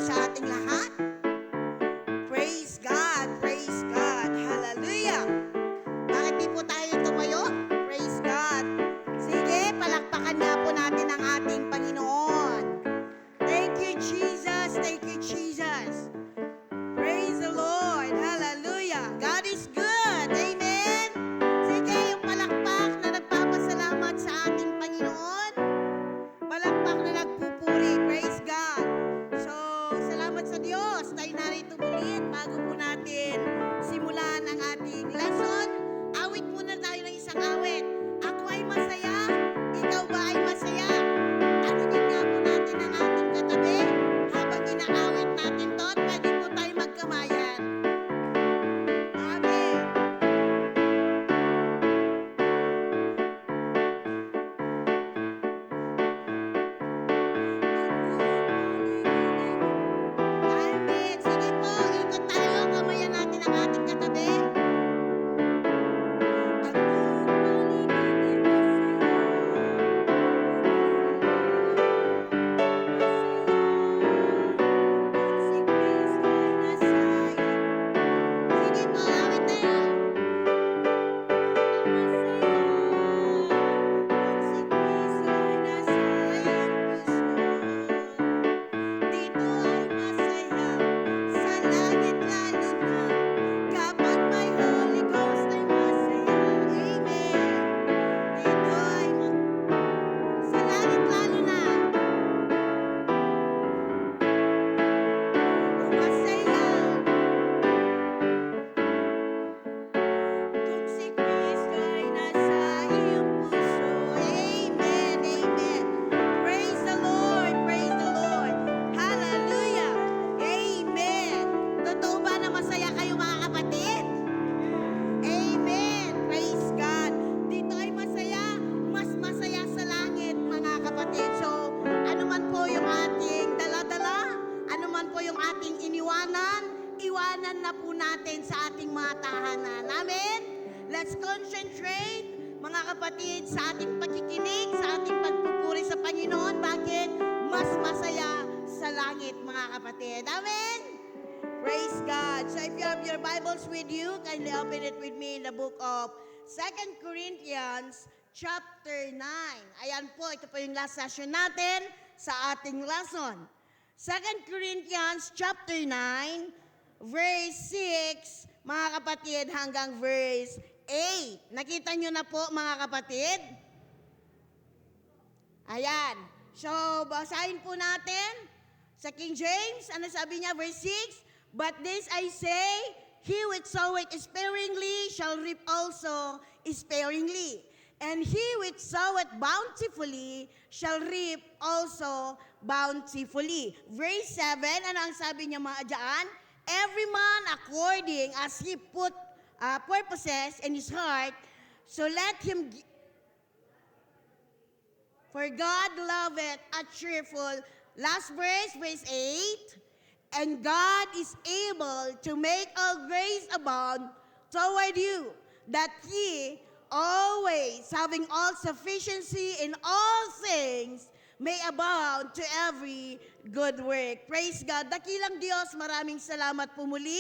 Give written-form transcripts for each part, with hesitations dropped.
sa ating lahat. Praise God, hallelujah. Bakit di po tayo tumayo? Praise God. Sige, palakpakan nga po natin ang ating Panginoon. Thank you, Jesus. Thank you, Jesus. Praise the Lord. Hallelujah. God is good. Amen. Sige, yung palakpak na nagpapasalamat sa ating Panginoon. Palakpak na nagpupuri. Praise God. So, salamat sa Diyos. Tayo narito ulit bago po natin simulan ang ating lesson. Awit muna tayo ng isang awit. Ako ay masaya. Ikaw ba ay masaya? Tanungin nga po natin ang ating katabi. Habang inaawit natin to, pwede po tayo magkamayan. Amen. Amen. Sige po, ikot tayo. Kamayan natin ang ating katabi. Sige po, awit tayo. Dito ay masaya, sa langit lalo na, kapag may Holy Ghost ay masaya. Amen. Dito ay sa langit lalo na, masaya. Kung si Kristo ay nasa iyong puso. Amen, amen. Praise the Lord, praise the Lord. Hallelujah. Amen. Totoo ba na masaya kayo mga kapatid? Amen. Praise God. Dito ay masaya, mas masaya sa langit mga kapatid. So, ano man po yung ating dala-dala, ano man po yung ating iniwanan, iwanan na po natin sa ating mga tahanan. Amen? Let's concentrate, mga kapatid, sa ating pagkikinig, sa ating pagpupuri sa Panginoon. Bakit? Mas masaya sa langit, mga kapatid. Amen? Praise God. So if you have your Bibles with you, kindly open it with me in the book of 2 Corinthians chapter 9. Ayan po, ito po yung last session natin sa ating lesson. 2 Corinthians chapter 9, verse 6, mga kapatid, hanggang verse 8. Nakita nyo na po, mga kapatid? Ayan. So, basahin po natin sa King James. Ano sabi niya? Verse 6, but this I say, he which soweth sparingly shall reap also sparingly. And he which soweth bountifully shall reap also bountifully. Verse 7, ano ang sabi niya mga dyan? Every man according as he put purposes in his heart, so let him for God loveth a cheerful. Last verse, verse 8, and God is able to make all grace abound toward you, that ye always having all sufficiency in all things may abound to every good work. Praise God. Dakilang Diyos, maraming salamat po muli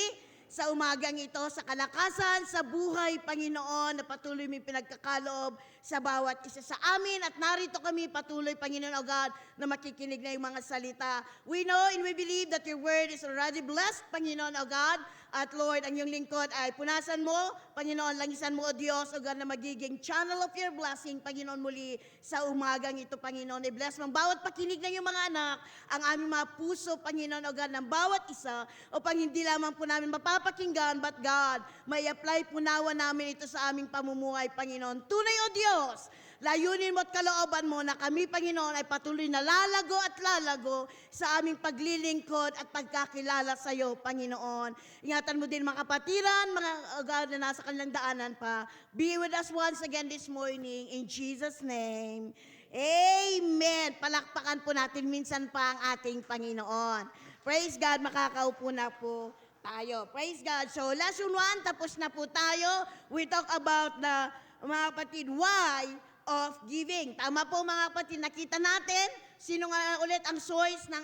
sa umagang ito, sa kalakasan, sa buhay, Panginoon, na patuloy may pinagkakaloob sa bawat isa sa amin. At narito kami patuloy, Panginoon, O God, na makikinig na yung mga salita. We know and we believe that your word is already blessed, Panginoon, O God. At Lord, ang iyong lingkod ay punasan mo, Panginoon, langisan mo, O Diyos, O God, na magiging channel of your blessing, Panginoon, muli sa umagang ito, Panginoon. I-bless mo ang bawat pakinig ng iyong mga anak, ang aming mga puso, Panginoon, O God, ng bawat isa, upang hindi lamang po namin mapapakinggan, but God, may apply po nawa namin ito sa aming pamumuhay, Panginoon. Tunay, O Diyos, layunin mo at kalooban mo na kami, Panginoon, ay patuloy na lalago at lalago sa aming paglilingkod at pagkakilala sa iyo, Panginoon. Ingatan mo din mga kapatiran, mga God na nasa kanilang daanan pa. Be with us once again this morning in Jesus' name. Amen. Palakpakan po natin minsan pa ang ating Panginoon. Praise God, makakaupo na po tayo. Praise God. So, lesson 1, tapos na po tayo. We talk about the, mga kapatid, why of giving. Tama po mga kapatid, nakita natin Sino nga ulit ang source ng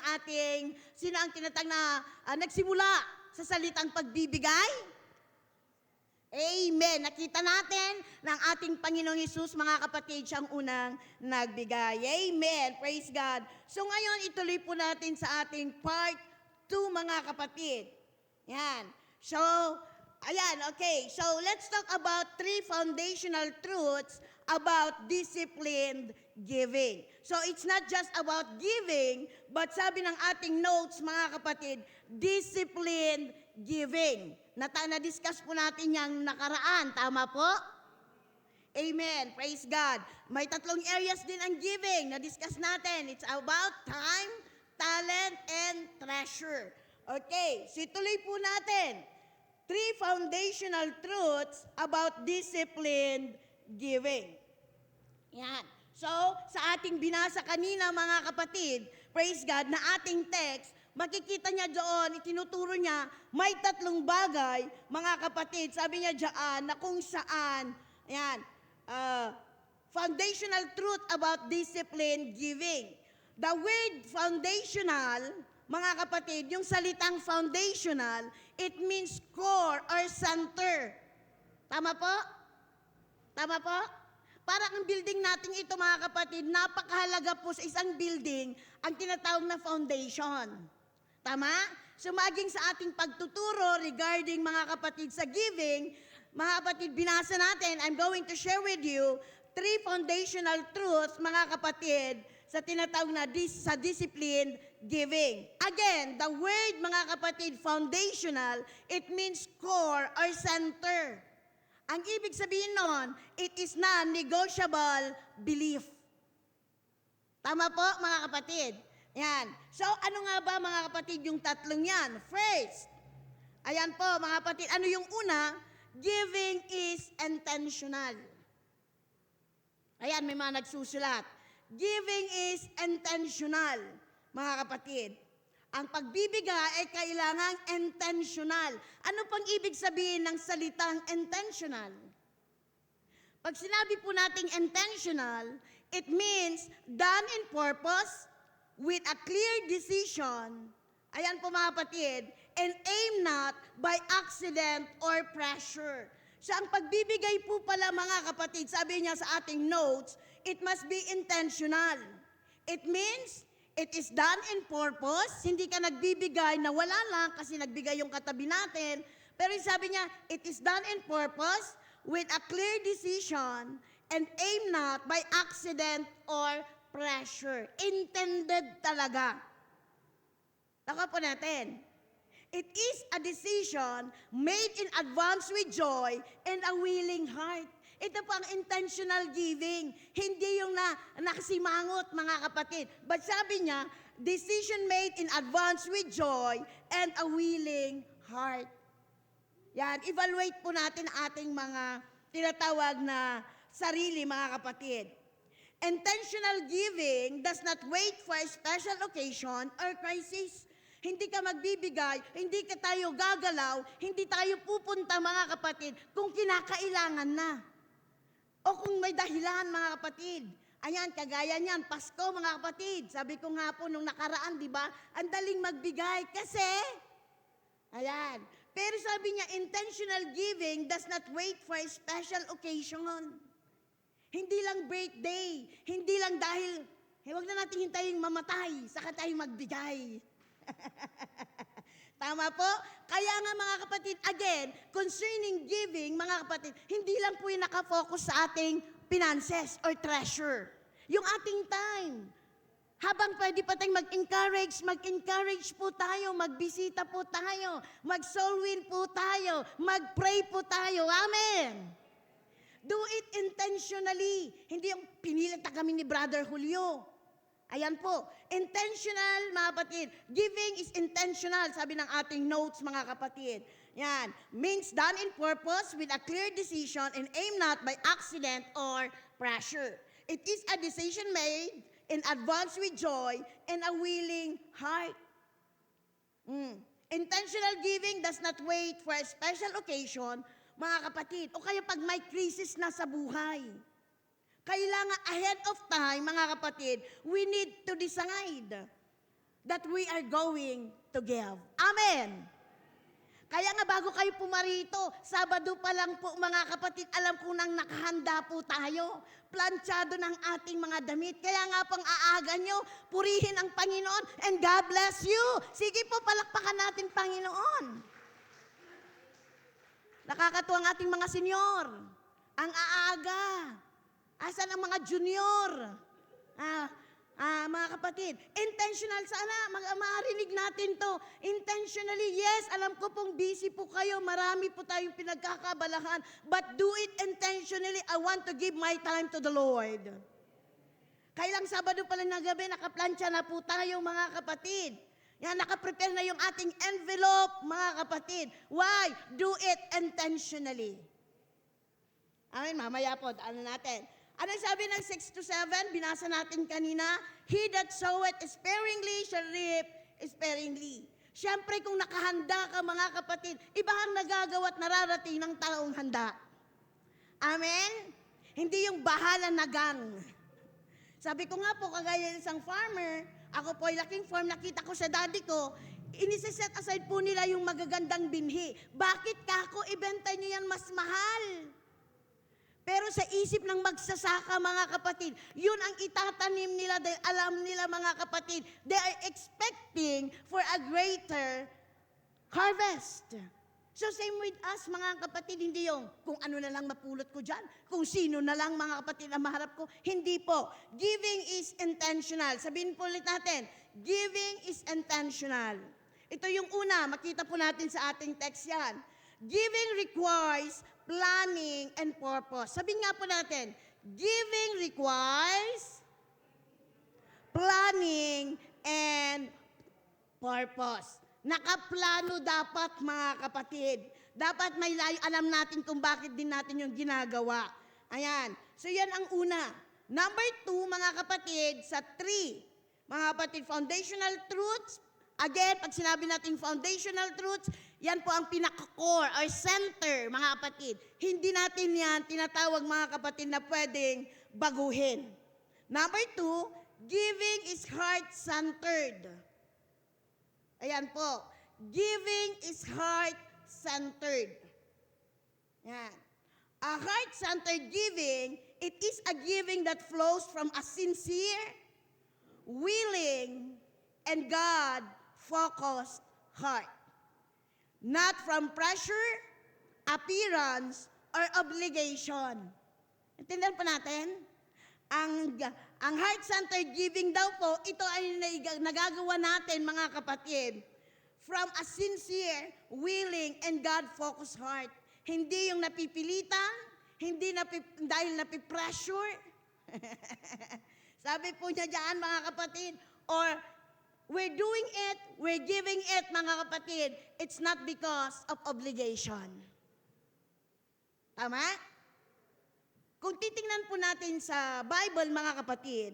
sino ang tinatag na nagsimula sa salitang pagbibigay? Amen. Nakita natin ng ating Panginoong Hesus, mga kapatid, siyang unang nagbigay. Amen. Praise God. So ngayon, ituloy po natin sa ating part 2, mga kapatid. Yan. So, ayan, okay. So, let's talk about 3 foundational truths about disciplined giving. So, it's not just about giving, but sabi ng ating notes, mga kapatid, disciplined giving. Na-discuss po natin yung nakaraan. Tama po? Amen. Praise God. May 3 areas din ang giving. Na-discuss natin. It's about time, talent, and treasure. Okay. So, ituloy po natin. 3 foundational truths about disciplined giving. Yan. So, sa ating binasa kanina, mga kapatid, praise God, na ating text, makikita niya doon, itinuturo niya, may 3 bagay, mga kapatid, sabi niya diyan, na kung saan, yan, foundational truth about disciplined giving. The word foundational, mga kapatid, yung salitang foundational, it means core or center. Tama po? Tama po? Parang ang building natin ito, mga kapatid, napakahalaga po sa isang building ang tinatawag na foundation. Tama? So maging sa ating pagtuturo regarding, mga kapatid, sa giving, mga kapatid, binasa natin, I'm going to share with you 3 foundational truths, mga kapatid, sa tinatawag na sa disciplined giving. Again, the word, mga kapatid, foundational, it means core or center. Ang ibig sabihin nun, it is non-negotiable belief. Tama po, mga kapatid? Yan. So, ano nga ba, mga kapatid, yung 3 yan? First, ayan po, mga kapatid, ano yung una? Giving is intentional. Ayan, may mga nagsusulat. Giving is intentional, mga kapatid. Ang pagbibigay ay kailangang intentional. Ano pang ibig sabihin ng salitang intentional? Pag sinabi po nating intentional, it means done in purpose, with a clear decision, ayan po, mga kapatid, and aim not by accident or pressure. So ang pagbibigay po pala, mga kapatid, sabi niya sa ating notes, it must be intentional. It means, it is done in purpose. Hindi ka nagbibigay na wala lang kasi nagbigay yung katabi natin. Pero sabi niya, it is done in purpose with a clear decision and aim not by accident or pressure. Intended talaga. Taka po natin. It is a decision made in advance with joy and a willing heart. Ito po ang intentional giving. Hindi yung nakasimangot, mga kapatid. But sabi niya, decision made in advance with joy and a willing heart. Yan, evaluate po natin ating mga tinatawag na sarili, mga kapatid. Intentional giving does not wait for a special occasion or crisis. Hindi ka magbibigay, hindi ka tayo gagalaw, hindi tayo pupunta, mga kapatid, kung kinakailangan na. O kung may dahilan, mga kapatid. Ayan, kagaya niyan, Pasko, mga kapatid. Sabi ko nga po nung nakaraan, di ba? Ang daling magbigay kasi, ayan. Pero sabi niya, intentional giving does not wait for a special occasion. Hindi lang birthday, hindi lang dahil, huwag na natin hintayin mamatay, saka tayo magbigay. Tama po? Kaya nga, mga kapatid, again, concerning giving, mga kapatid, hindi lang po yung nakafocus sa ating finances or treasure. Yung ating time. Habang pwede pa tayong mag-encourage po tayo, magbisita po tayo, mag-soul win po tayo, mag-pray po tayo. Amen! Do it intentionally. Hindi yung pinilit na kami ni Brother Julio. Ayan po, intentional, mga kapatid. Giving is intentional, sabi ng ating notes, mga kapatid. Yan, means done in purpose with a clear decision and aim not by accident or pressure. It is a decision made in advance with joy and a willing heart. Intentional giving does not wait for a special occasion, mga kapatid, o kaya pag may crisis na sa buhay. Kailangan ahead of time, mga kapatid, we need to decide that we are going to give. Amen. Kaya nga bago kayo pumarito, Sabado pa lang po mga kapatid, alam ko nang nakahanda po tayo. Planchado ng ating mga damit. Kaya nga pang aaga nyo, purihin ang Panginoon and God bless you. Sige po, palakpakan natin Panginoon. Nakakatuwa ang ating mga senyor. Ang aaga. Asan ang mga junior? Mga kapatid, intentional sana, marinig natin to. Intentionally, yes, alam ko pong busy po kayo, marami po tayong pinagkakabalahan, but do it intentionally. I want to give my time to the Lord. Kailang Sabado pala na gabi, nakaplansya na po tayo mga kapatid. Yan, nakaprepare na yung ating envelope, mga kapatid. Why? Do it intentionally. Amen, mamaya po, ano natin. Ano sabi ng 6 to 7? Binasa natin kanina. He that soweth sparingly shall reap sparingly. Siyempre kung nakahanda ka mga kapatid, iba ang nagagawa at nararating ng taong handa. Amen? Hindi yung bahala na gang. Sabi ko nga po, kagaya ng isang farmer, ako po ay laking farm, nakita ko sa daddy ko, iniseset aside po nila yung magagandang binhi. Bakit kako ibenta nyo yan mas mahal? Pero sa isip ng magsasaka, mga kapatid, yun ang itatanim nila dahil alam nila, mga kapatid, they are expecting for a greater harvest. So same with us, mga kapatid, hindi yung kung ano na lang mapulot ko dyan, kung sino na lang, mga kapatid, ang maharap ko. Hindi po. Giving is intentional. Sabihin po ulit natin, giving is intentional. Ito yung una, makita po natin sa ating text yan. Giving requires planning and purpose. Sabihin nga po natin, giving requires planning and purpose. Nakaplano dapat, mga kapatid. Dapat may layo, alam natin kung bakit din natin yung ginagawa. Ayan. So yan ang una. Number 2, mga kapatid, sa 3. Mga kapatid, foundational truths. Again, pag sinabi natin foundational truths, yan po ang pinaka-core or center, mga kapatid. Hindi natin yan tinatawag, mga kapatid, na pwedeng baguhin. Number 2, giving is heart-centered. Ayan po. Giving is heart-centered. Yan. A heart-centered giving, it is a giving that flows from a sincere, willing, and God-focused heart. Not from pressure, appearance, or obligation. Intindihan po natin? Ang heart-centered giving daw po, ito ay nagagawa natin, mga kapatid, from a sincere, willing, and God-focused heart. Hindi yung napipilitan, hindi dahil napipressure. Sabi po niya dyan, mga kapatid, or we're doing it, we're giving it, mga kapatid, it's not because of obligation. Tama? Kung titingnan po natin sa Bible, mga kapatid,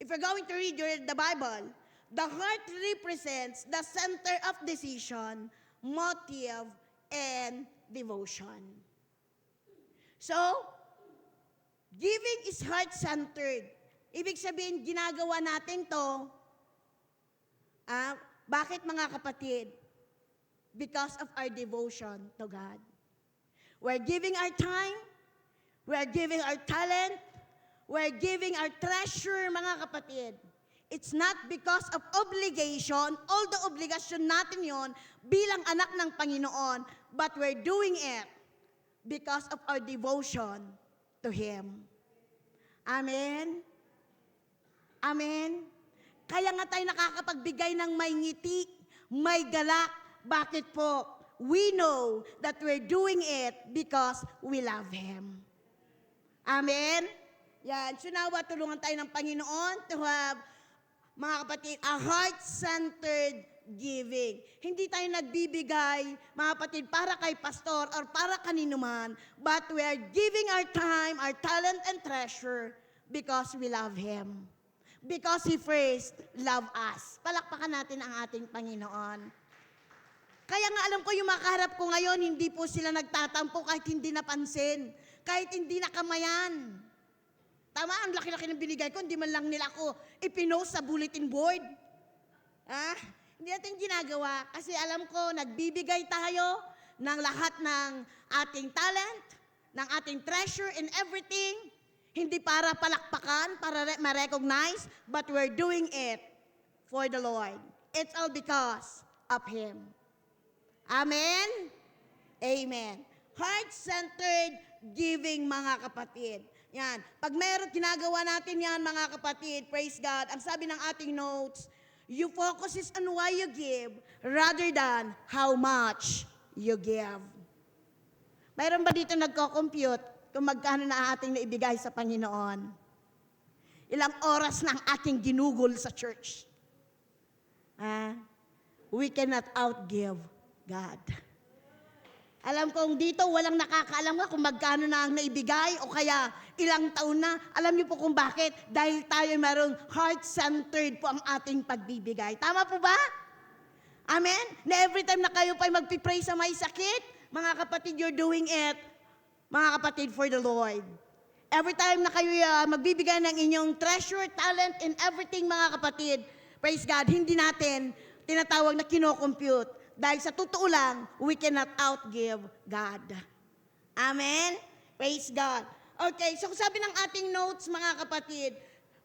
if you're going to read the Bible, the heart represents the center of decision, motive, and devotion. So, giving is heart-centered. Ibig sabihin, ginagawa natin to. Bakit, mga kapatid? Because of our devotion to God. We're giving our time, we're giving our talent, we're giving our treasure, mga kapatid. It's not because of obligation, although obligasyon natin yon bilang anak ng Panginoon, but we're doing it because of our devotion to Him. Amen? Amen? Kaya nga tayo nakakapagbigay ng may ngiti, may galak. Bakit po? We know that we're doing it because we love Him. Amen? Yan. So nawa, tulungan tayo ng Panginoon to have, mga kapatid, a heart-centered giving. Hindi tayo nagbibigay, mga kapatid, para kay pastor or para kanino man, but we are giving our time, our talent, and treasure because we love Him. Because He first loved us. Palakpakan natin ang ating Panginoon. Kaya nga alam ko yung makaharap ko ngayon, hindi po sila nagtatampo kahit hindi napansin, kahit hindi nakamayan. Tama, ang laki-laki ng binigay ko, hindi man lang nila ako ipinost sa bulletin board. Hindi natin ginagawa kasi alam ko, nagbibigay tayo ng lahat ng ating talent, ng ating treasure and everything, hindi para palakpakan, para ma-recognize, but we're doing it for the Lord. It's all because of Him. Amen? Amen. Heart-centered giving, mga kapatid. Yan. Pag meron, ginagawa natin yan, mga kapatid, praise God, ang sabi ng ating notes, you focus on why you give rather than how much you give. Mayroon ba dito nagko-compute kung magkano na ating naibigay sa Panginoon? Ilang oras na ang ating ginugol sa church? We cannot outgive God. Alam kong dito, walang nakakaalam nga kung magkano na ang naibigay o kaya ilang taon na. Alam niyo po kung bakit? Dahil tayo mayroong heart-centered po ang ating pagbibigay. Tama po ba? Amen? Na every time na kayo pa'y magpipray sa may sakit, mga kapatid, you're doing it, mga kapatid, for the Lord. Every time na kayo magbibigay ng inyong treasure, talent, and everything, mga kapatid, praise God, hindi natin tinatawag na kino-compute. Dahil sa totoo lang, we cannot outgive God. Amen? Praise God. Okay, so sabi ng ating notes, mga kapatid,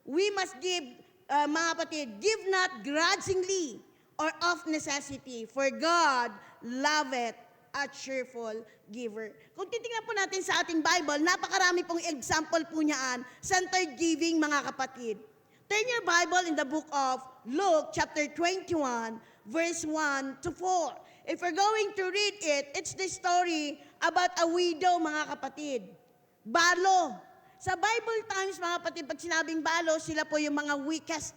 we must give, mga kapatid, give not grudgingly or of necessity, for God loveth a cheerful giver. Kung titingnan po natin sa ating Bible, napakarami pong example po niyaan, centered giving, mga kapatid. Turn your Bible in the book of Luke chapter 21, verse 1 to 4. If we're going to read it, it's the story about a widow, mga kapatid. Balo. Sa Bible times, mga kapatid, pag sinabing balo, sila po yung mga weakest.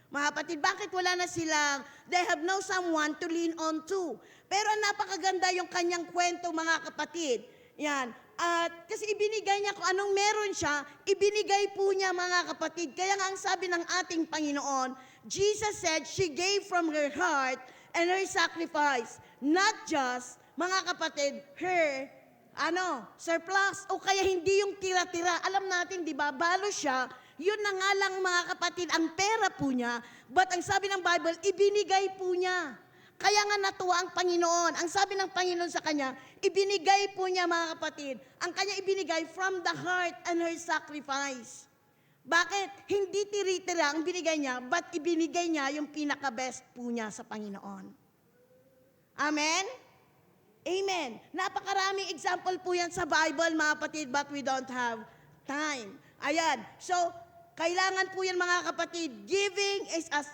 Mga kapatid, bakit wala na silang, they have no someone to lean on to. Pero napakaganda yung kanyang kwento, mga kapatid. Yan. At kasi ibinigay niya kung anong meron siya, ibinigay po niya, mga kapatid. Kaya nga ang sabi ng ating Panginoon, Jesus said she gave from her heart and her sacrifice, not just, mga kapatid, her surplus, o kaya hindi yung tira-tira. Alam natin, di ba, balo siya, yun na nga lang, mga kapatid, ang pera po niya, but ang sabi ng Bible, ibinigay po niya. Kaya nga natuwa ang Panginoon. Ang sabi ng Panginoon sa kanya, ibinigay po niya, mga kapatid, ang kanya ibinigay from the heart and her sacrifice. Bakit? Hindi tiri-tira ang binigay niya, but ibinigay niya yung pinaka-best po niya sa Panginoon. Amen? Amen. Napakaraming example po yan sa Bible, mga kapatid, but we don't have time. Ayan. So, kailangan po yan, mga kapatid. Giving is a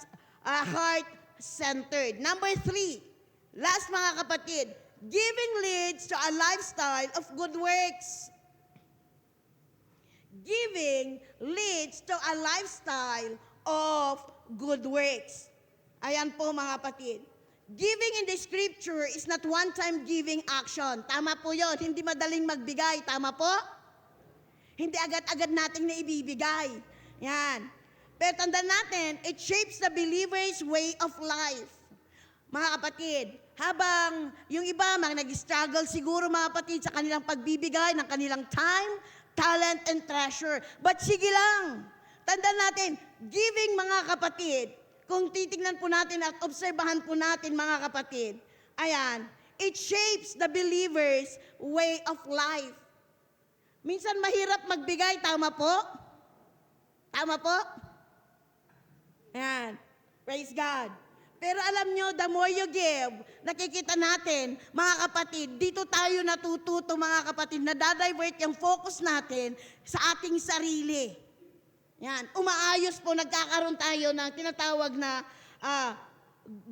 heart-centered. Number 3, last, mga kapatid, giving leads to a lifestyle of good works. Giving leads to a lifestyle of good works. Ayan po, mga kapatid. Giving in the scripture is not one-time giving action. Tama po yun. Hindi madaling magbigay. Tama po? Hindi agad-agad nating naibibigay. Yan. Pero tandaan natin, it shapes the believer's way of life. Mga kapatid, habang yung iba, mga nag-struggle siguro, mga kapatid, sa kanilang pagbibigay ng kanilang time, talent, and treasure. But sige lang. Tandaan natin, giving, mga kapatid, kung titingnan po natin at obserbahan po natin, mga kapatid, ayan, it shapes the believer's way of life. Minsan mahirap magbigay, tama po? Tama po? Ayan, praise God. Pero alam nyo, the more you give, nakikita natin, mga kapatid, dito tayo natututo, mga kapatid, na dadivert yung focus natin sa ating sarili. Yan, umaayos po, nagkakaroon tayo ng tinatawag na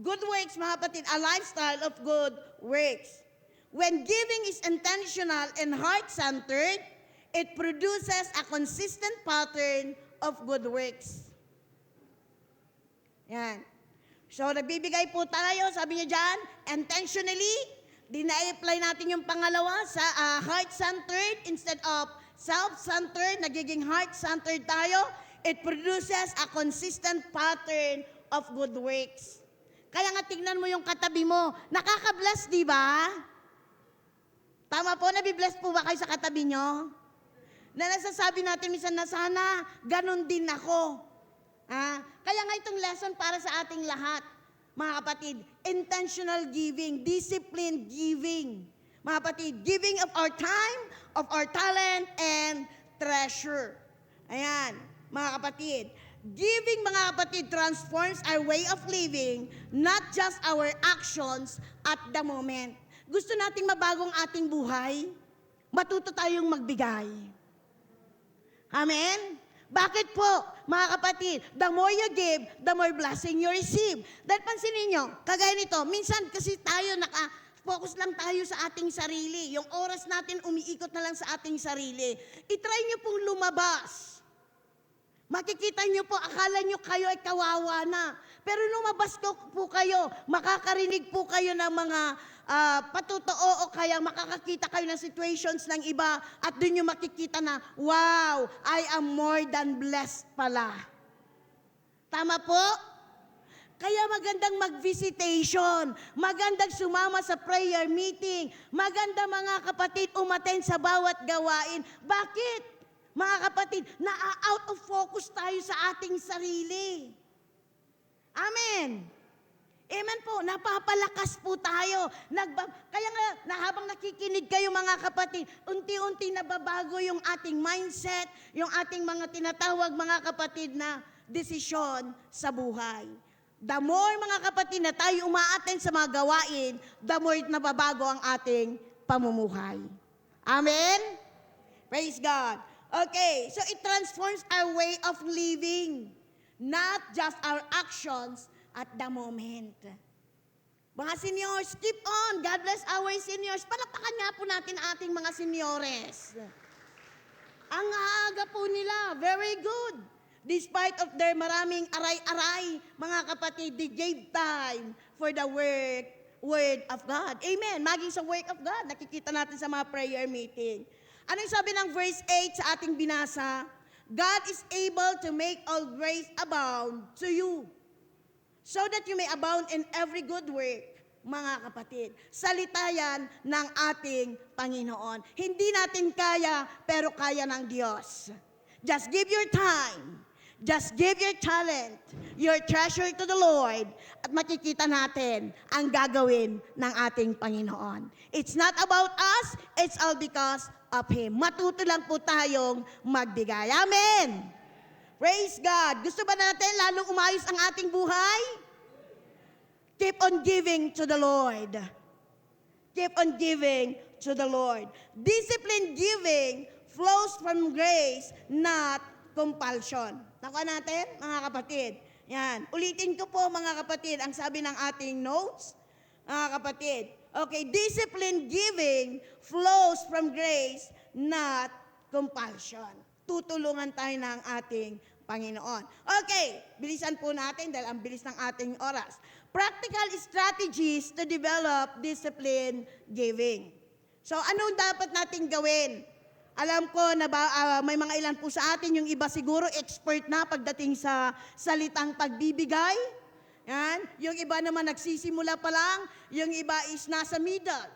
good works, mga kapatid, a lifestyle of good works. When giving is intentional and heart-centered, it produces a consistent pattern of good works. Yan. So, nagbibigay po tayo, sabi niya dyan, intentionally, dina-apply natin yung pangalawa sa heart-centered instead of self-centered, nagiging heart-centered tayo. It produces a consistent pattern of good works. Kaya nga tingnan mo yung katabi mo, nakaka-bless, di ba? Tama po, nabibless po ba kayo sa katabi nyo? na nasasabi natin minsan na sana ganun din ako. Kaya nga itong lesson para sa ating lahat, mga kapatid, intentional giving, disciplined giving. Mga kapatid, giving of our time, of our talent, and treasure. Ayan, mga kapatid. Giving, mga kapatid, transforms our way of living, not just our actions at the moment. Gusto nating mabagong ating buhay? Matuto tayong magbigay. Amen? Bakit po, mga kapatid? The more you give, the more blessing you receive. Dahil pansinin nyo, kagaya nito, minsan kasi tayo focus lang tayo sa ating sarili. Yung oras natin umiikot na lang sa ating sarili. I-try nyo pong lumabas. Makikita nyo po, akala nyo kayo ay kawawa na. Pero lumabas po kayo, makakarinig po kayo ng mga patutoo o kaya makakakita kayo ng situations ng iba at doon nyo makikita na, wow, I am more than blessed pala. Tama po? Kaya magandang mag-visitation, magandang sumama sa prayer meeting, maganda mga kapatid umattend sa bawat gawain. Bakit? Mga kapatid, na-out of focus tayo sa ating sarili. Amen. Amen po, napapalakas po tayo. Kaya nga, habang nakikinig kayo mga kapatid, unti-unti nababago yung ating mindset, yung ating mga tinatawag mga kapatid na desisyon sa buhay. The more mga kapatid na tayo umaattend sa mga gawain, the more nababago ang ating pamumuhay. Amen? Praise God. Okay, so it transforms our way of living, not just our actions at the moment. Mga seniors, keep on. God bless our seniors. Palakpakan nga po natin ating mga seniores. Ang aga po nila, very good. Despite of their maraming aray-aray, mga kapatid, they gave time for the word of God. Amen. Maging sa work of God, nakikita natin sa mga prayer meeting. Ano yung sabi ng verse 8 sa ating binasa? God is able to make all grace abound to you, so that you may abound in every good work, mga kapatid. Salita yan ng ating Panginoon. Hindi natin kaya, pero kaya ng Diyos. Just give your time. Just give your talent, your treasure to the Lord, at makikita natin ang gagawin ng ating Panginoon. It's not about us, it's all because of Him. Matuto lang po tayong magbigay. Amen! Praise God! Gusto ba natin lalong umayos ang ating buhay? Keep on giving to the Lord. Keep on giving to the Lord. Disciplined giving flows from grace, not compulsion. Nakuha natin, mga kapatid. Yan. Ulitin ko po, mga kapatid, ang sabi ng ating notes. Mga kapatid. Okay, disciplined giving flows from grace, not compulsion. Tutulungan tayo ng ating Panginoon. Okay, bilisan po natin dahil ang bilis ng ating oras. Practical strategies to develop disciplined giving. So, anong dapat natin gawin? Alam ko na may mga ilan po sa atin, yung iba siguro expert na pagdating sa salitang pagbibigay. Yan. Yung iba naman nagsisimula pa lang, yung iba is nasa middle.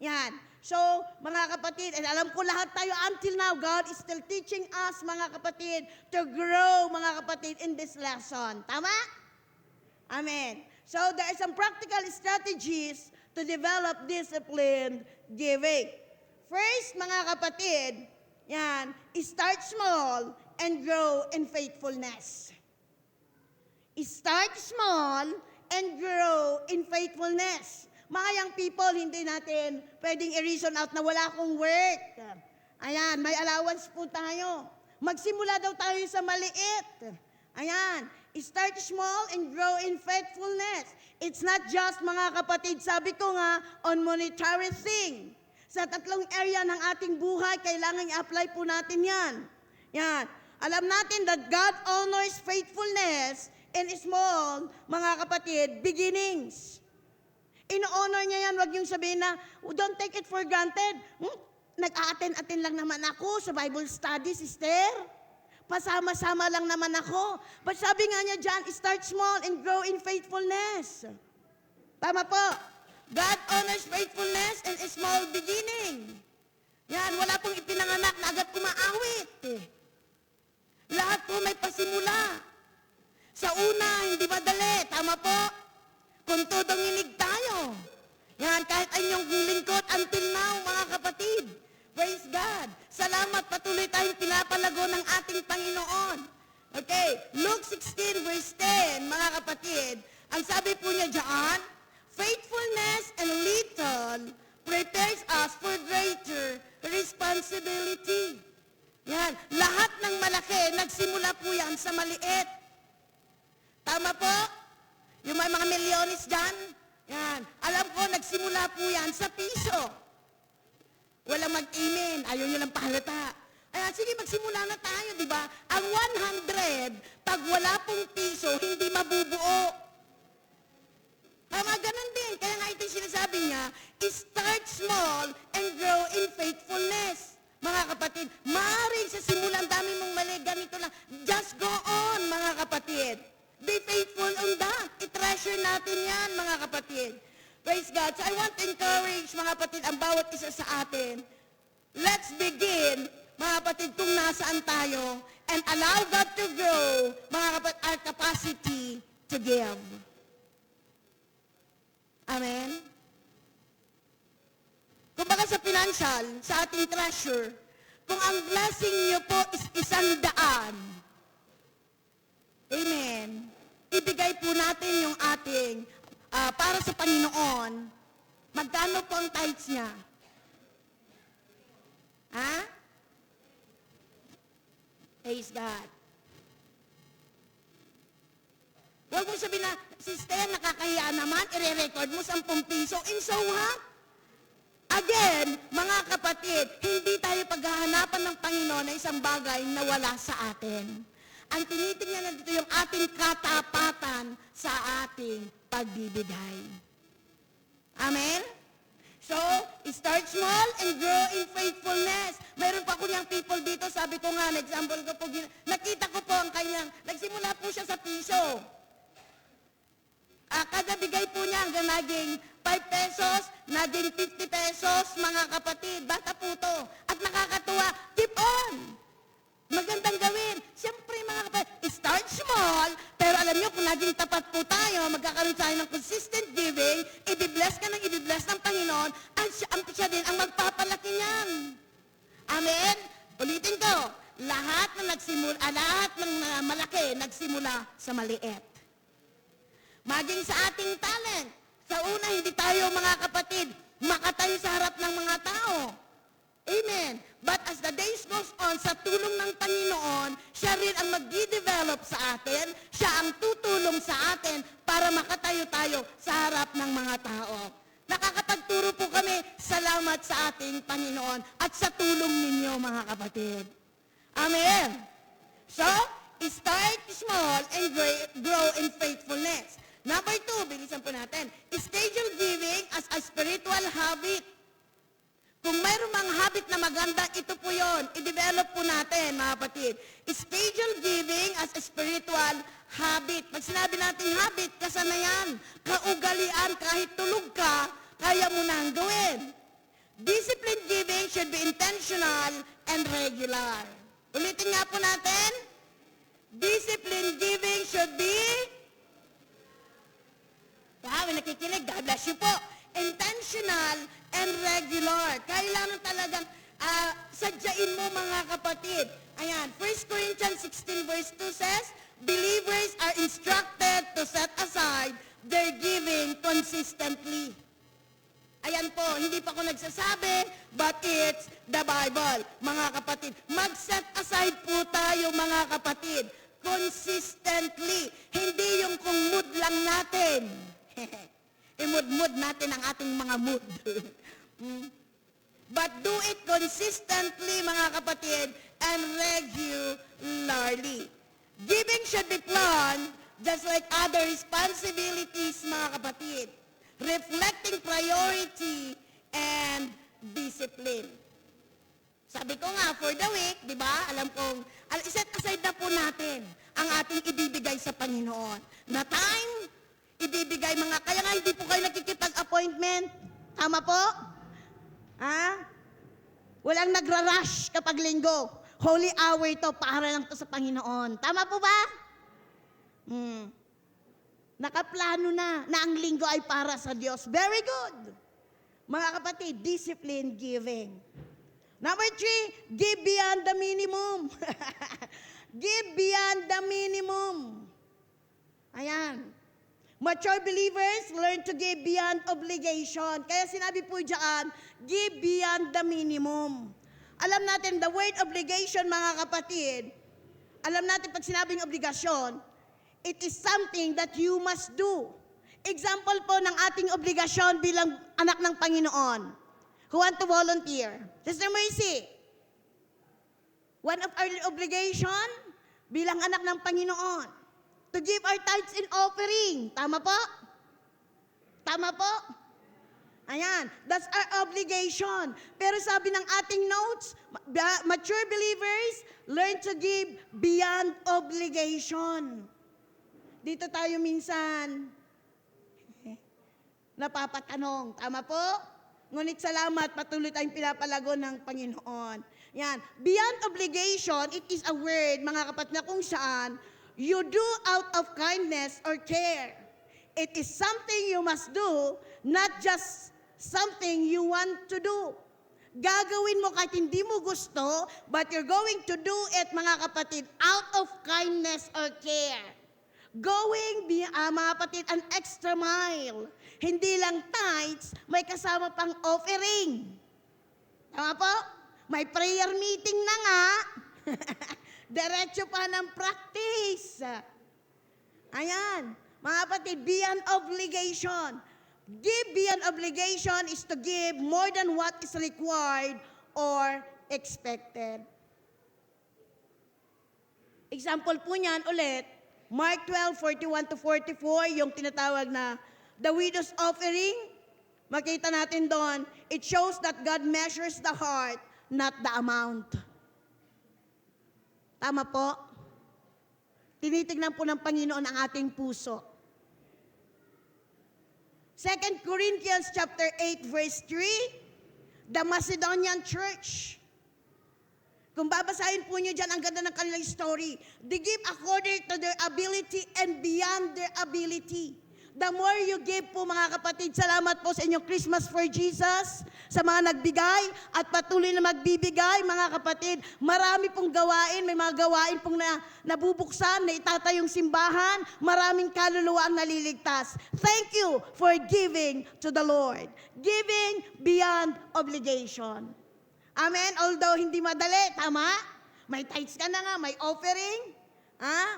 Yan. So, mga kapatid, and alam ko lahat tayo until now, God is still teaching us, mga kapatid, to grow, mga kapatid, in this lesson. Tama? Amen. So, there are some practical strategies to develop disciplined giving. First, mga kapatid, yan, start small and grow in faithfulness. Start small and grow in faithfulness. Mga young people, hindi natin pwedeng i-reason out na wala akong work. Ayan, may allowance po tayo. Magsimula daw tayo sa maliit. Ayan, start small and grow in faithfulness. It's not just, mga kapatid, sabi ko nga, on monetary thing. Sa tatlong area ng ating buhay, kailangan i-apply po natin yan. Yan. Alam natin that God honors faithfulness in small, mga kapatid, beginnings. In-honor niya yan, wag yung sabihin na, don't take it for granted. Nag-a-attend lang naman ako sa Bible study, sister. Pasama-sama lang naman ako. But sabi nga niya dyan, start small and grow in faithfulness. Tama po. God honors faithfulness and a small beginning. Yan, wala pong ipinanganak na agad kumaawit. Lahat po may pasimula. Sa una, hindi madali. Tama po? Kung tudong inig tayo. Yan, kahit anyong lingkod until now, mga kapatid. Praise God. Salamat, patuloy tayong pinapalago ng ating Panginoon. Okay, Luke 16 verse 10, mga kapatid. Ang sabi po niya dyan, faithfulness and little prepares us for greater responsibility. Yan, lahat ng malaki, nagsimula po yan sa maliit. Tama po? Yung may mga milyones dyan, yan, alam ko, nagsimula po yan sa piso. Walang mag-amen, ayaw nyo lang pahalata. Ayan, sige, magsimula na tayo, di ba? Ang 100, pag wala pong piso, hindi mabubuo. Tama, ganun din. Kaya nga ito yung sinasabi niya, start small and grow in faithfulness. Mga kapatid, maaaring sa simula, ang dami mong mali, ganito lang. Just go on, mga kapatid. Be faithful on that. I-treasure natin yan, mga kapatid. Praise God. So I want to encourage, mga kapatid, ang bawat isa sa atin. Let's begin, mga kapatid, kung nasaan tayo, and allow God to grow, mga kapatid, our capacity to give. Amen? Kumbaga sa financial, sa ating treasure, kung ang blessing niyo po is 100, amen, ibigay po natin yung ating, para sa Panginoon, magkano po ang tithes niya? Ha? Praise God. Huwag mo sabihin na, sister, nakakahiya naman, ire-record mo 10 piso, and so what? Again, mga kapatid, hindi tayo paghahanapan ng Panginoon na isang bagay na wala sa atin. Ang tinitingnan na dito yung ating katapatan sa ating pagbibigay. Amen? So, start small and grow in faithfulness. Mayroon pa kunyang people dito, sabi ko nga, example ko po, nakita ko po ang kanyang, nagsimula po siya sa piso. Kada bigay po niya hanggang naging 5 pesos, naging 50 pesos, mga kapatid. Bata po to. At nakakatuwa, keep on. Magandang gawin. Siyempre, mga kapatid, start small, pero alam niyo, kung naging tapat po tayo, magkakaroon tayo ng consistent giving, i-bless ka ng i-bless ng Panginoon, at siya din ang magpapalaki niyan. Amen? Ulitin ko, lahat ng malaki, nagsimula sa maliit. Maging sa ating talent. Sa una, hindi tayo, mga kapatid, makatayo sa harap ng mga tao. Amen. But as the days goes on, sa tulong ng Panginoon, siya rin ang mag-develop sa atin, siya ang tutulong sa atin para makatayo tayo sa harap ng mga tao. Nakakapagturo po kami, salamat sa ating Panginoon at sa tulong ninyo, mga kapatid. Amen. So, start small and grow in faithfulness. Number 2, bilisan po natin, schedule giving as a spiritual habit. Kung mayroong mga habit na maganda, ito po yon. I-develop po natin, mga kapatid. Schedule giving as a spiritual habit. Pag sinabi natin habit, kasanayan, kaugalian, kahit tulog ka, kaya mo nang gawin. Disciplined giving should be intentional and regular. Ulitin nga po natin. Disciplined giving should be... May nakikinig, God bless you po. Intentional and regular. Kailangan talagang sadyain mo, mga kapatid. Ayan, 1 Corinthians 16 verse 2 says, believers are instructed to set aside their giving consistently. Ayan po, hindi pa ako nagsasabi, but it's the Bible, mga kapatid. Mag-set aside po tayo, mga kapatid, consistently. Hindi yung kung mood lang natin. I-mood natin ang ating mga mood. But do it consistently, mga kapatid, and regularly. Giving should be planned just like other responsibilities, mga kapatid. Reflecting priority and discipline. Sabi ko nga, for the week, di ba, alam kong, set aside na po natin ang ating ibibigay sa Panginoon. Na time, ibibigay mga, kaya nga hindi po kayo nakikipag-appointment. Tama po? Ha? Walang nagra-rush kapag linggo. Holy hour ito, para lang to sa Panginoon. Tama po ba? Nakaplano na ang linggo ay para sa Diyos. Very good. Mga kapatid, discipline giving. Number 3, give beyond the minimum. Give beyond the minimum. Ayan. Mature believers learn to give beyond obligation. Kaya sinabi po dyan, give beyond the minimum. Alam natin, the word obligation, mga kapatid, alam natin pag sinabing obligasyon, it is something that you must do. Example po ng ating obligasyon bilang anak ng Panginoon. Who want to volunteer? Sister Mercy, one of our obligation bilang anak ng Panginoon, to give our tithes and offering. Tama po? Tama po? Ayan, that's our obligation. Pero sabi ng ating notes, mature believers learn to give beyond obligation. Dito tayo minsan napapatanong. Tama po? Ngunit salamat, patuloy tayong pinapalago ng Panginoon. Yan. Beyond obligation, it is a word, mga kapatid, na kung saan you do out of kindness or care. It is something you must do, not just something you want to do. Gagawin mo kahit hindi mo gusto, but you're going to do it, mga kapatid, out of kindness or care. Going, mga kapatid, an extra mile. Hindi lang tithes, may kasama pang offering. Tama po? May prayer meeting na nga. Diretso pa ng practice. Ayan. Mga kapatid, beyond obligation. Give beyond obligation is to give more than what is required or expected. Example po niyan ulit, Mark 12:41-44, yung tinatawag na the widow's offering. Makita natin doon, it shows that God measures the heart, not the amount. Tama po? Tinitignan po ng Panginoon ang ating puso. 2 Corinthians chapter 8 verse 3, the Macedonian church. Kung babasahin po niyo dyan, ang ganda ng kanilang story. They give according to their ability and beyond their ability. The more you give po, mga kapatid, salamat po sa inyong Christmas for Jesus, sa mga nagbigay at patuloy na magbibigay, mga kapatid. Marami pong gawain, may mga gawain pong nabubuksan, na itatayong simbahan, maraming kaluluwa ang naliligtas. Thank you for giving to the Lord. Giving beyond obligation. Amen? Although hindi madali, tama? May tithes ka na nga, may offering,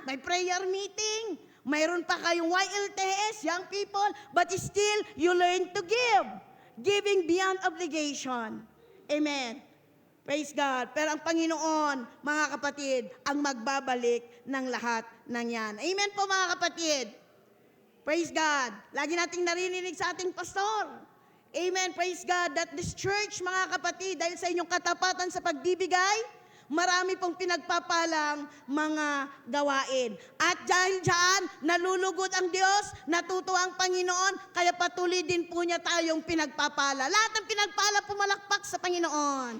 may prayer meeting, mayroon pa kayong YLTS, young people, but still, you learn to give. Giving beyond obligation. Amen. Praise God. Pero ang Panginoon, mga kapatid, ang magbabalik ng lahat ng yan. Amen po, mga kapatid. Praise God. Lagi nating narinig sa ating pastor. Amen. Praise God that this church, mga kapatid, dahil sa inyong katapatan sa pagbibigay, marami pong pinagpapalang mga gawain. At dahil dyan, nalulugod ang Diyos, natutuwa ang Panginoon, kaya patuloy din po niya tayong pinagpapala. Lahat ng pinagpala pumalakpak sa Panginoon.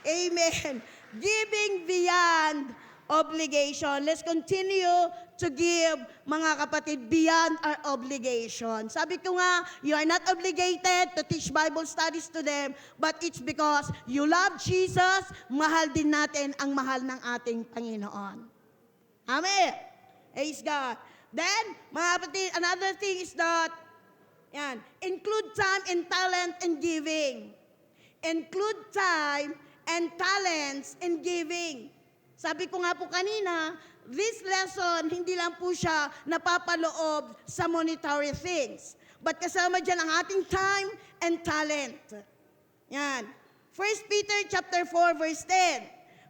Amen. Giving beyond obligation. Let's continue to give, mga kapatid, beyond our obligation. Sabi ko nga, you are not obligated to teach Bible studies to them, but it's because you love Jesus, mahal din natin ang mahal ng ating Panginoon. Amen. Praise God. Then, mga kapatid, another thing is that, include time and talent in giving. Include time and talents in giving. Sabi ko nga po kanina, this lesson, hindi lang po siya napapaloob sa monetary things. But kasama dyan ang ating time and talent. Yan. 1 Peter chapter 4, verse 10.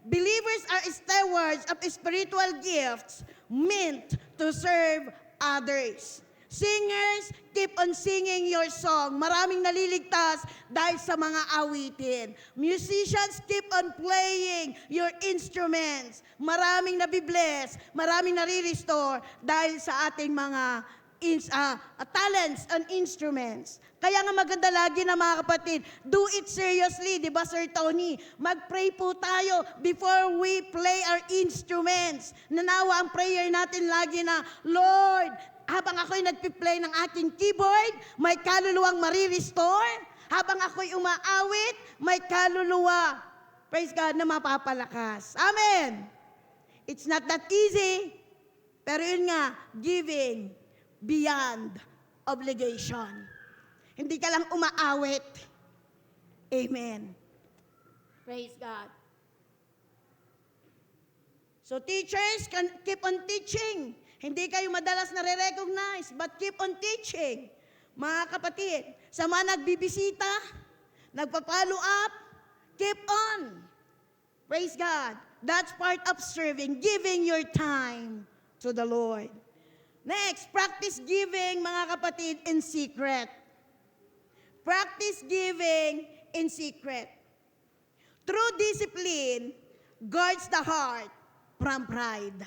Believers are stewards of spiritual gifts meant to serve others. Singers, keep on singing your song. Maraming naliligtas dahil sa mga awitin. Musicians, keep on playing your instruments. Maraming nabibless, maraming nare-restore dahil sa ating mga talents and instruments. Kaya nga maganda lagi na mga kapatid, do it seriously, di ba Sir Tony? Mag-pray po tayo before we play our instruments. Nanawa ang prayer natin lagi na, Lord, habang ako'y nagpi-play ng aking keyboard, may kaluluwang marirestore. Habang ako'y umaawit, may kaluluwa, praise God, na mapapalakas. Amen! It's not that easy, pero yun nga, giving beyond obligation. Hindi ka lang umaawit. Amen. Praise God. So teachers, can keep on teaching. Hindi kayo madalas nare-recognize, but keep on teaching. Mga kapatid, sa mga nagbibisita, nagpa-follow up, keep on. Praise God. That's part of serving, giving your time to the Lord. Next, practice giving, mga kapatid, in secret. Practice giving in secret. True discipline guards the heart from pride.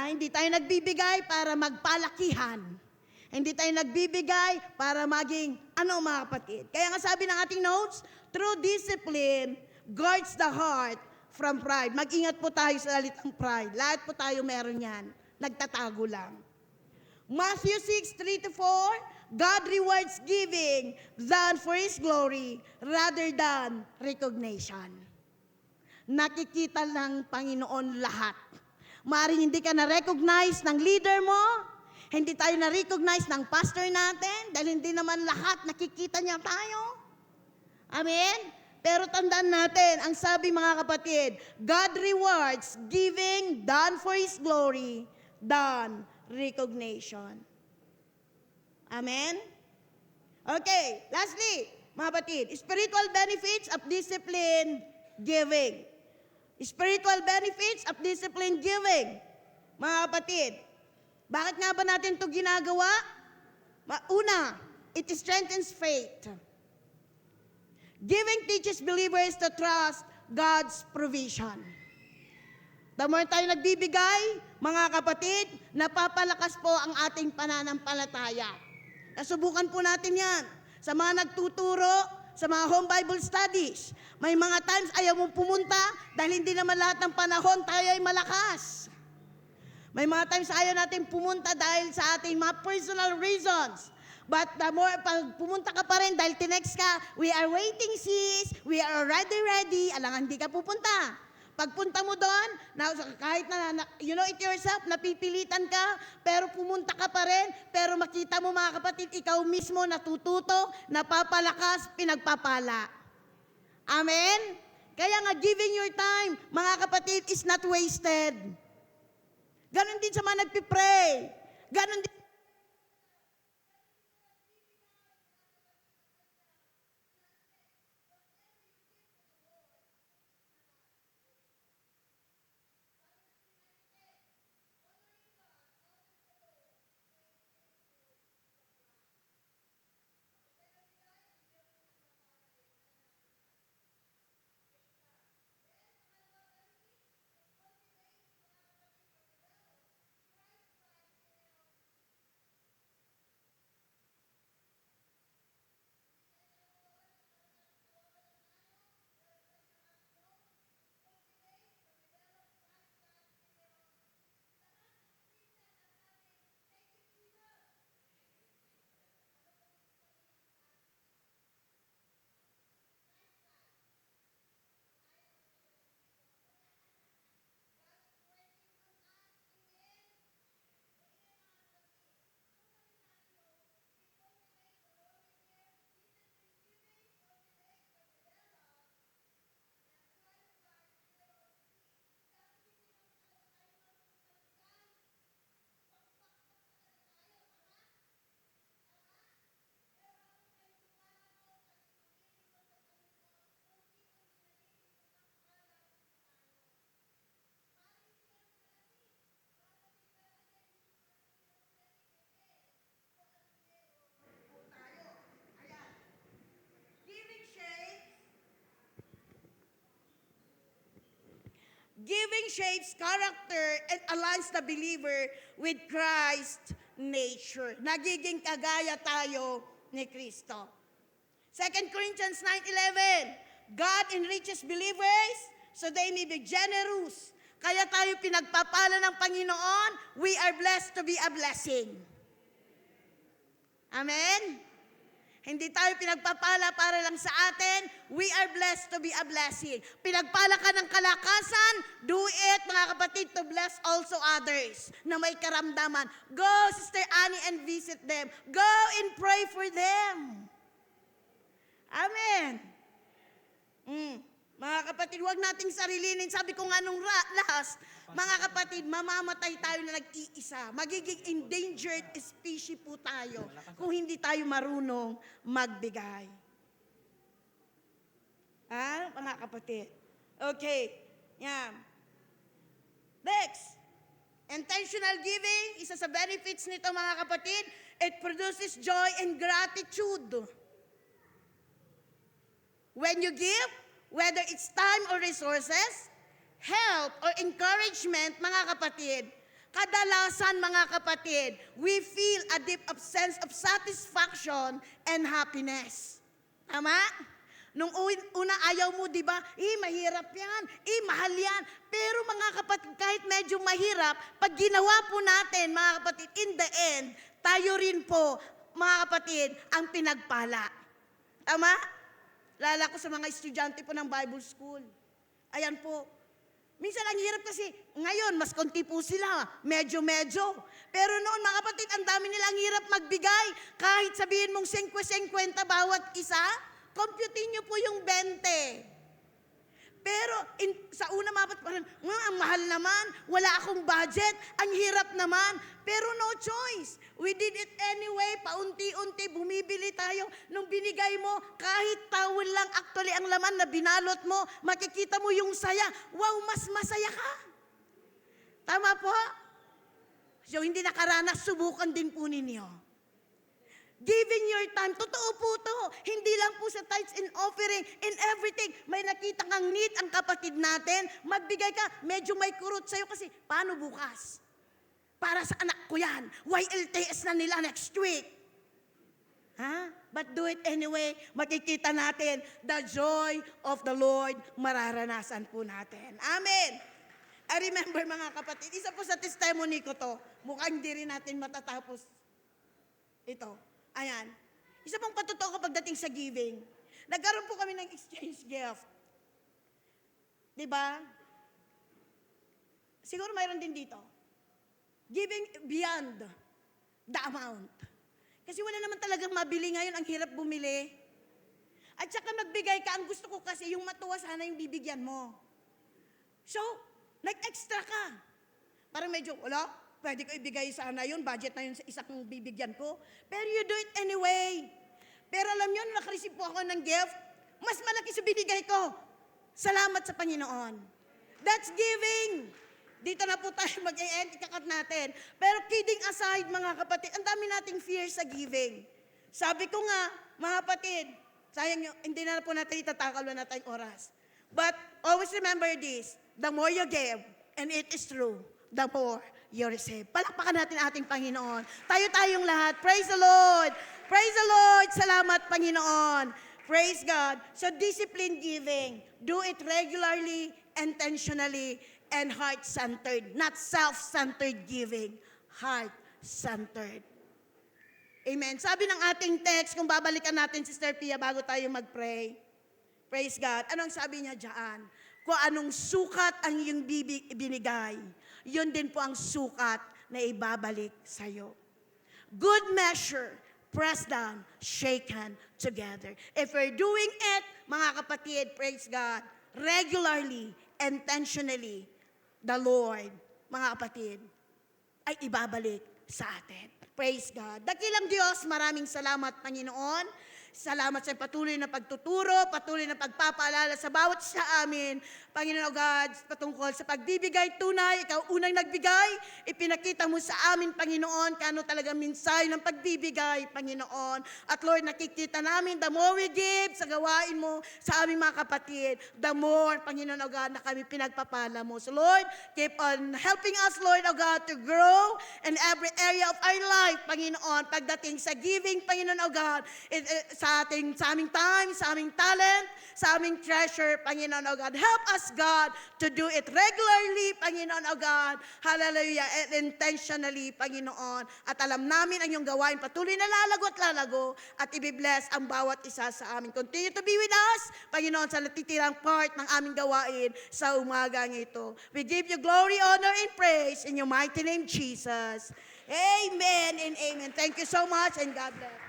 Hindi tayo nagbibigay para magpalakihan. Hindi tayo nagbibigay para maging mga kapatid. Kaya nga sabi ng ating notes, true discipline guards the heart from pride. Mag-ingat po tayo sa salitang pride. Lahat po tayo meron yan. Nagtatago lang. Matthew 6:3-4, God rewards giving than for His glory rather than recognition. Nakikita ng Panginoon lahat. Maaaring hindi ka na-recognize ng leader mo, hindi tayo na-recognize ng pastor natin, dahil hindi naman lahat nakikita niya tayo. Amen? Pero tandaan natin, ang sabi mga kapatid, God rewards giving done for His glory than recognition. Amen? Okay, lastly, mga kapatid, spiritual benefits of disciplined giving. Spiritual benefits of disciplined giving. Mga kapatid, bakit nga ba natin ito ginagawa? Una, it strengthens faith. Giving teaches believers to trust God's provision. The more tayo nagbibigay, mga kapatid, napapalakas po ang ating pananampalataya. Nasubukan po natin yan sa mga nagtuturo, sa mga home Bible studies. May mga times ayaw mo pumunta dahil hindi naman lahat ng panahon tayo ay malakas. May mga times ayaw natin pumunta dahil sa ating mga personal reasons. But the more, pag pumunta ka pa rin dahil tinext ka, we are waiting sis, we are already ready, alangan hindi ka pupunta. Pagpunta mo doon, kahit na, you know it yourself, napipilitan ka, pero pumunta ka pa rin, pero makita mo mga kapatid, ikaw mismo natututo, napapalakas, pinagpapala. Amen? Kaya nga, giving your time, mga kapatid, is not wasted. Ganon din sa mga nagpipray. Ganon din. Giving shapes character and aligns the believer with Christ's nature. Nagiging kagaya tayo ni Kristo. 2 Corinthians 9:11, God enriches believers so they may be generous. Kaya tayo pinagpapala ng Panginoon, we are blessed to be a blessing. Amen? Hindi tayo pinagpapala para lang sa atin, we are blessed to be a blessing. Pinagpala ka ng kalakasan, do it, mga kapatid, to bless also others na may karamdaman. Go, Sister Annie, and visit them. Go and pray for them. Amen. Mga kapatid, huwag nating sarilinin. Sabi ko nga nung last, mga kapatid, mamamatay tayo na nag-iisa. Magiging endangered species po tayo kung hindi tayo marunong magbigay. Mga kapatid? Okay. Yan. Next. Intentional giving, isa sa benefits nito mga kapatid, it produces joy and gratitude. When you give, whether it's time or resources, help or encouragement, mga kapatid, kadalasan, mga kapatid, we feel a deep sense of satisfaction and happiness. Tama? Nung una ayaw mo, di ba? Mahirap yan. Mahal yan. Pero mga kapatid, kahit medyo mahirap, pag ginawa po natin, mga kapatid, in the end, tayo rin po, mga kapatid, ang pinagpala. Tama? Lala ko sa mga estudyante po ng Bible School. Ayan po. Minsan ang hirap kasi, ngayon, mas konti po sila. Medyo-medyo. Pero noon, mga kapatid, ang dami nilang hirap magbigay. Kahit sabihin mong 50-50 bawat isa, computin niyo po yung 20. Pero sa una, mga kapatid, ang mahal naman, wala akong budget, ang hirap naman. Pero no choice. We did it anyway, paunti-unti, bumibili tayo. Nung binigay mo, kahit towel lang actually ang laman na binalot mo, makikita mo yung saya. Wow, mas masaya ka. Tama po? So, hindi nakaranas, subukan din po ninyo. Giving your time, totoo po to. Hindi lang po sa tithes and offering, in everything. May nakita kang need ang kapatid natin, magbigay ka, medyo may kurot sa'yo kasi, paano bukas? Para sa anak ko yan. YLTS na nila next week. But do it anyway. Makikita natin, the joy of the Lord, mararanasan po natin. Amen. I remember, mga kapatid, isa po sa testimony ko to, mukhang hindi rin natin matatapos ito. Ayan. Isa pong patotoo ko pagdating sa giving. Nagkaroon po kami ng exchange gift. Diba? Siguro mayroon din dito. Giving beyond the amount. Kasi wala naman talagang mabili ngayon, ang hirap bumili. At saka magbigay ka, ang gusto ko kasi yung matuwa sana yung bibigyan mo. So, nag-extra ka. Parang medyo, pwede ko ibigay sana yun, budget na yun sa isang bibigyan ko. Pero you do it anyway. Pero alam nyo, nakareceive po ako ng gift, mas malaki sa binigay ko. Salamat sa Panginoon. That's giving. Dito na po tayo mag-e-end, ikakat natin. Pero kidding aside, mga kapatid, ang dami nating fear sa giving. Sabi ko nga, mga kapatid, sayang nyo, hindi na po natin itatakal, wala na tayong oras. But always remember this, the more you give, and it is true, the more you receive. Palakpakan natin ating Panginoon. Tayo-tayong lahat. Praise the Lord. Praise the Lord. Salamat, Panginoon. Praise God. So discipline giving. Do it regularly, intentionally, and heart-centered. Not self-centered giving. Heart-centered. Amen. Sabi ng ating text, kung babalikan natin, Sister Pia, bago tayo mag-pray. Praise God. Anong sabi niya dyan? Kung anong sukat ang iyong binigay, yun din po ang sukat na ibabalik sa'yo. Good measure, pressed down, shaken together. If we're doing it, mga kapatid, praise God, regularly, intentionally, the Lord, mga kapatid, ay ibabalik sa atin. Praise God. Dakilang Diyos, maraming salamat, Panginoon, Salamat sa patuloy na pagtuturo, patuloy na pagpapaalala sa bawat isa amin. Panginoon God, patungkol sa pagbibigay tunay, ikaw unang nagbigay, ipinakita mo sa amin, Panginoon, kano talaga minsay ng pagbibigay, Panginoon. At Lord, nakikita namin, the more we give sa gawain mo sa aming mga kapatid, the more, Panginoon O God, na kami pinagpapala mo. So Lord, keep on helping us, Lord O God, to grow in every area of our life, Panginoon, pagdating sa giving, Panginoon O God, sa aming time, sa aming talent, sa aming treasure, Panginoon O God. Help us, God, to do it regularly, Panginoon O God. Hallelujah. And intentionally, Panginoon. At alam namin ang iyong gawain patuloy na lalago at lalago at ibibless ang bawat isa sa amin. Continue to be with us, Panginoon, sa natitirang part ng aming gawain sa umagang ito. We give you glory, honor, and praise in your mighty name, Jesus. Amen and amen. Thank you so much and God bless.